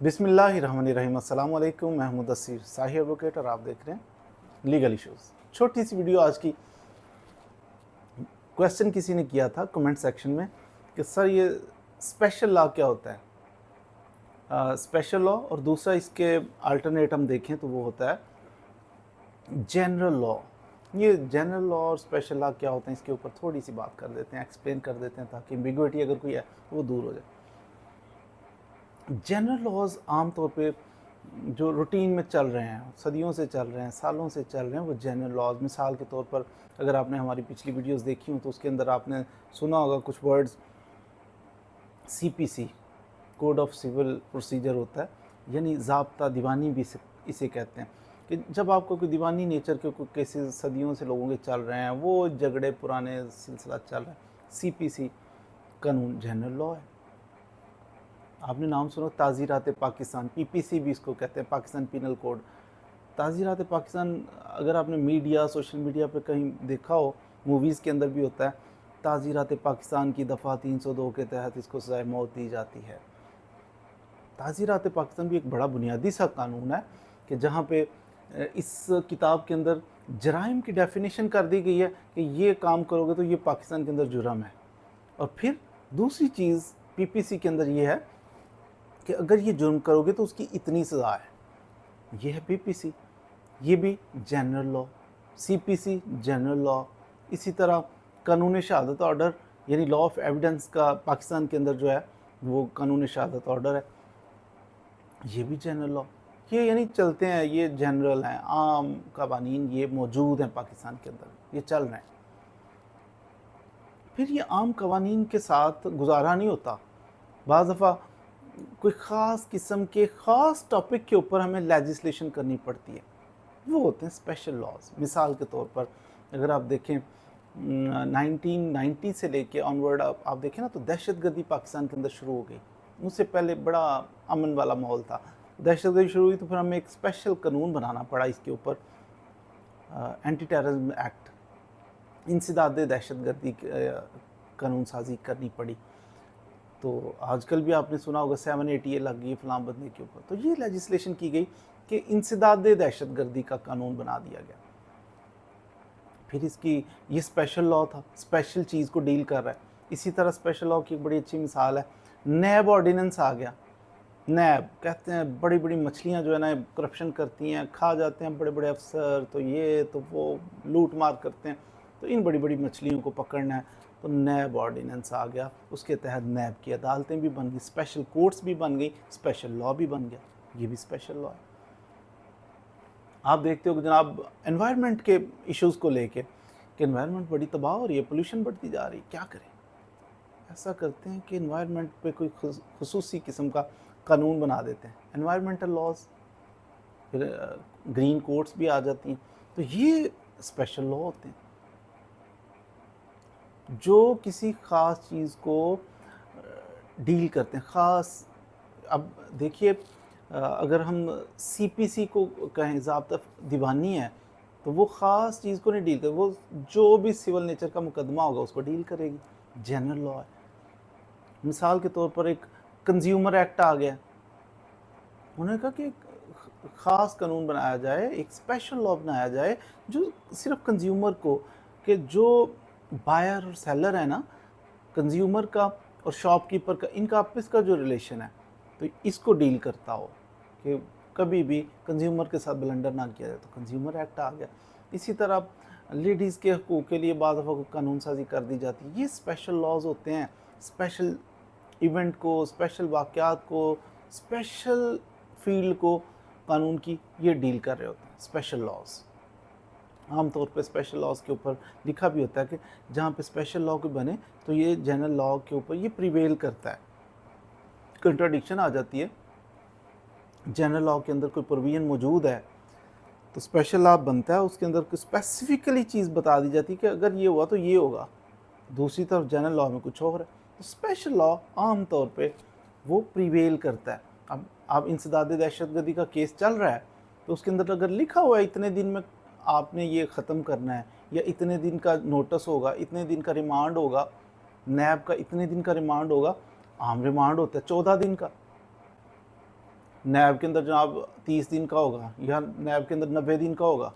बिस्मिल्लाहिर्रहमानिर्रहीम। अस्सलाम वालेकुम। मैं मुदस्सिर साही एडवोकेट और आप देख रहे हैं लीगल इश्यूज़। छोटी सी वीडियो आज की। क्वेश्चन किसी ने किया था कमेंट सेक्शन में कि सर ये स्पेशल लॉ क्या होता है। स्पेशल लॉ और दूसरा इसके अल्टरनेट हम देखें तो वो होता है जनरल लॉ। ये जनरल लॉ और स्पेशल लॉ क्या होते हैं इसके ऊपर थोड़ी सी बात कर देते हैं, एक्सप्लेन कर देते हैं ताकि एम्बिग्युइटी अगर कोई है वो दूर हो जाए। जनरल लॉज आम तौर पे जो रूटीन में चल रहे हैं, सदियों से चल रहे हैं, सालों से चल रहे हैं, वो जनरल लॉज। मिसाल के तौर पर अगर आपने हमारी पिछली वीडियोस देखी हो तो उसके अंदर आपने सुना होगा कुछ words. CPC code of civil procedure होता है, यानी ज़ाब्ता दीवानी भी इसे कहते हैं कि जब आपको कोई दीवानी नेचर के कोई केसेस सदियों से लोगों के चल रहे हैं, वो झगड़े पुराने सिलसिला चल रहा है, सीपीसी कानून जनरल लॉ है। आपने नाम सुना ताज़ीरात पाकिस्तान, पीपीसी भी इसको कहते हैं, पाकिस्तान पिनल कोड। ताज़ीरात पाकिस्तान अगर आपने मीडिया सोशल मीडिया पे कहीं देखा हो, मूवीज़ के अंदर भी होता है, ताज़ीरात पाकिस्तान की दफ़ा 302 के तहत इसको सज़ाए मौत दी जाती है। ताज़ीरात पाकिस्तान भी एक बड़ा बुनियादी सा कानून है कि जहाँ पे इस किताब के अंदर जराइम की डेफिनेशन कर दी गई है कि ये काम करोगे तो ये पाकिस्तान के अंदर जुर्म है। और फिर दूसरी चीज़ पीपीसी के अंदर ये है कि अगर ये जुर्म करोगे तो उसकी इतनी सज़ा है। ये है पीपीसी, ये भी general law. CPC general law. इसी तरह कानून शहादत ऑर्डर यानी लॉ ऑफ एविडेंस का पाकिस्तान के अंदर जो है वो कानून शहादत ऑर्डर है, ये भी जनरल लॉ। ये यानी चलते हैं, ये जनरल हैं, आम कवानीन ये मौजूद हैं पाकिस्तान के अंदर, ये चल रहे हैं। फिर ये आम कवानीन के साथ गुजारा नहीं होता। बाज़ दफ़ा कोई ख़ास किस्म के ख़ास टॉपिक के ऊपर हमें लेजिस्लेशन करनी पड़ती है, वो होते हैं स्पेशल लॉज। मिसाल के तौर पर अगर आप देखें 1990 से लेके ऑनवर्ड आप देखें ना तो दहशतगर्दी पाकिस्तान के अंदर शुरू हो गई। उससे पहले बड़ा अमन वाला माहौल था, दहशतगर्दी शुरू हुई तो फिर हमें एक स्पेशल कानून बनाना पड़ा इसके ऊपर, एंटी टेररिज्म एक्ट, इंसदाद दहशतगर्दी कानून साजी करनी पड़ी। तो आजकल भी आपने सुना होगा 780 लग गई फलां बंदे के ऊपर। तो ये लेजिस्लेशन की गई कि इंसदाद दहशतगर्दी का कानून बना दिया गया। फिर इसकी ये स्पेशल लॉ था, स्पेशल चीज़ को डील कर रहा है। इसी तरह स्पेशल लॉ की एक बड़ी अच्छी मिसाल है, नैब ऑर्डिनेंस आ गया। नैब कहते हैं बड़ी बड़ी मछलियाँ जो है ना करप्शन करती हैं, खा जाते हैं बड़े बड़े अफसर, तो ये तो वो लूट मार करते हैं, तो इन बड़ी बड़ी मछलियों को पकड़ना है, तो नैब ऑर्डिनेंस आ गया। उसके तहत नैब की अदालतें भी बन गई, स्पेशल कोर्ट्स भी बन गई, स्पेशल लॉ भी बन गया। ये भी स्पेशल लॉ है। आप देखते हो कि जनाब एनवायरनमेंट के इश्यूज़ को लेके कि एनवायरनमेंट बड़ी तबाह हो रही है, पोल्यूशन बढ़ती जा रही है, क्या करें। ऐसा करते हैं कि एनवायरनमेंट पे कोई खुसूसी किस्म का कानून बना देते हैं, एनवायरमेंटल लॉज। फिर ग्रीन कोर्ट्स भी आ जाती हैं। तो ये स्पेशल लॉ होते हैं जो किसी ख़ास चीज़ को डील करते हैं, ख़ास। अब देखिए अगर हम सीपीसी को कहें, ज़ाब्ता दीवानी है, तो वो ख़ास चीज़ को नहीं डील कर, वो जो भी सिविल नेचर का मुकदमा होगा उसको डील करेगी। जनरल लॉ है। मिसाल के तौर पर एक कंज्यूमर एक्ट आ गया, उन्होंने कहा कि एक ख़ास कानून बनाया जाए, एक स्पेशल लॉ बनाया जाए जो सिर्फ कंज्यूमर को, कि जो बायर और सेलर है ना, कंज्यूमर का और शॉपकीपर का, इनका आपस का जो रिलेशन है, तो इसको डील करता हो कि कभी भी कंज्यूमर के साथ ब्लंडर ना किया जाए, तो कंज्यूमर एक्ट आ गया। इसी तरह लेडीज़ के हकूक़ के लिए बाद दफ़ा कानून साजी कर दी जाती है। ये स्पेशल लॉज होते हैं। स्पेशल इवेंट को, स्पेशल वाक़यात को, स्पेशल फील्ड को कानून की ये डील कर रहे होते हैं स्पेशल लॉज। आमतौर पे स्पेशल लॉज के ऊपर लिखा भी होता है कि जहाँ पे स्पेशल लॉ को बने तो ये जनरल लॉ के ऊपर ये प्रिवेल करता है। कंट्राडिक्शन आ जाती है, जनरल लॉ के अंदर कोई प्रोविजन मौजूद है तो स्पेशल लॉ बनता है, उसके अंदर कोई स्पेसिफिकली चीज़ बता दी जाती है कि अगर ये हुआ तो ये होगा, दूसरी तरफ जनरल लॉ में कुछ और है। तो स्पेशल लॉ आम तौर पे वो प्रिवेल करता है। अब इंसदाद दहशतगर्दी का केस चल रहा है तो उसके अंदर अगर लिखा हुआ है इतने दिन में आपने ये ख़त्म करना है, या इतने दिन का नोटिस होगा, इतने दिन का रिमांड होगा, नैब का इतने दिन का रिमांड होगा। आम रिमांड होता है 14 दिन का, नैब के अंदर जनाब 30 दिन का होगा या नैब के अंदर 90 दिन का होगा,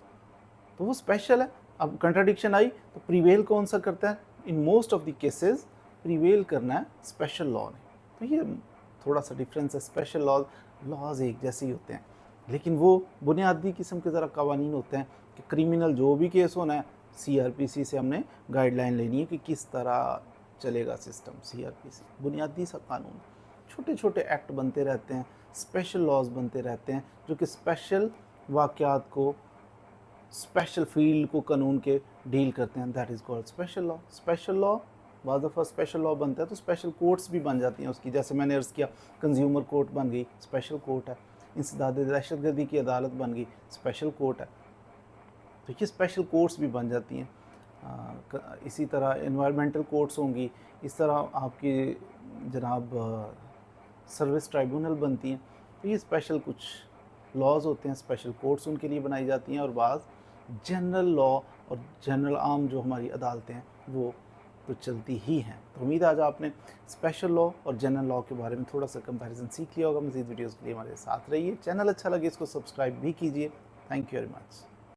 तो वो स्पेशल है। अब कंट्राडिक्शन आई तो प्रिवेल कौन सा करता है? In most of the cases prevail करना है स्पेशल लॉ ने। तो ये थोड़ा सा डिफरेंस है, स्पेशल लॉज एक जैसे ही होते हैं, लेकिन वो बुनियादी किस्म के ज़रा कवानीन होते हैं कि क्रिमिनल जो भी केस होना है CRPC से हमने गाइडलाइन लेनी है कि किस तरह चलेगा सिस्टम। CRPC बुनियादी सा कानून, छोटे छोटे एक्ट बनते रहते हैं, स्पेशल लॉज बनते रहते हैं जो कि स्पेशल वाक़यात को, स्पेशल फील्ड को कानून के डील करते हैं। That is called special law. Special law बाद दफ़ा स्पेशल लॉ बनता है तो स्पेशल कोर्ट्स भी बन जाती हैं उसकी, जैसे मैंने अर्ज़ किया कंज्यूमर कोर्ट बन गई, स्पेशल कोर्ट है। इंसदाद दहशतगर्दी की अदालत बन गई, स्पेशल कोर्ट है। तो ये स्पेशल कोर्ट्स भी बन जाती हैं। इसी तरह एनवायरमेंटल कोर्ट्स होंगी, इस तरह आपकी जनाब सर्विस ट्राइब्यूनल बनती हैं। तो ये स्पेशल कुछ लॉज होते हैं, स्पेशल कोर्ट्स उनके लिए बनाई जाती हैं। और बाज़ जनरल लॉ और जनरल आम जो हमारी अदालतें हैं वो तो चलती ही हैं। तो उम्मीद है आज आपने स्पेशल लॉ और जनरल लॉ के बारे में थोड़ा सा कंपैरिजन सीख लिया होगा। मज़ीद वीडियोज़ के लिए हमारे साथ रहिए। चैनल अच्छा लगे इसको सब्सक्राइब भी कीजिए। Thank you very much.